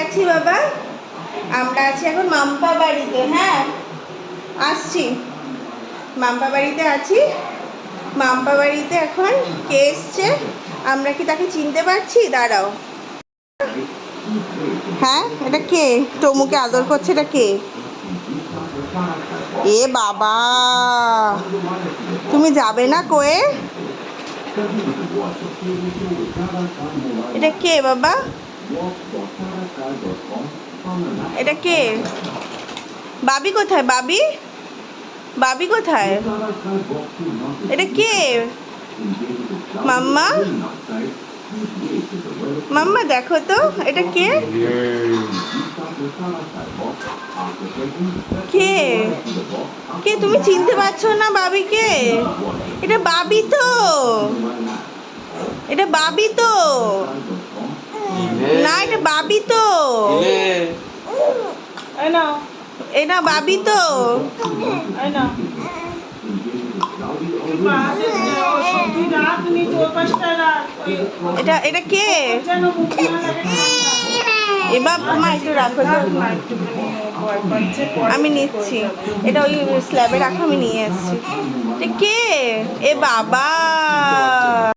আছি বাবা, আমরা আছি এখন মাম্পা বাড়িতে। হ্যাঁ আসছি, মাম্পা বাড়িতে আছি। মাম্পা বাড়িতে এখন কে এসছে, আমরা কি তাকে চিনতে পারছি? দাঁড়াও। হ্যাঁ এটা কে? টমুকে আদর করছে, এটা কে? এ বাবা, তুমি যাবে না কোয়ে? এটা কে বাবা? এটা কে? বাবি কোথায়? বাবি, বাবি কোথায়? এটা কে? মাম্মা, মাম্মা দেখো তো এটা কে? কে কে তুমি চিনতে পারছো না বাবিকে? এটা বাবি তো, এটা বাবি তো না, এটা বাবি তো, এটা বাবি তো। এটা এটা কে? এবার মা একটু রাখো তো, আমি নিচ্ছি। এটা ওই স্ল্যাবে রাখো, আমি নিয়ে আসছি। কে? এ বাবা।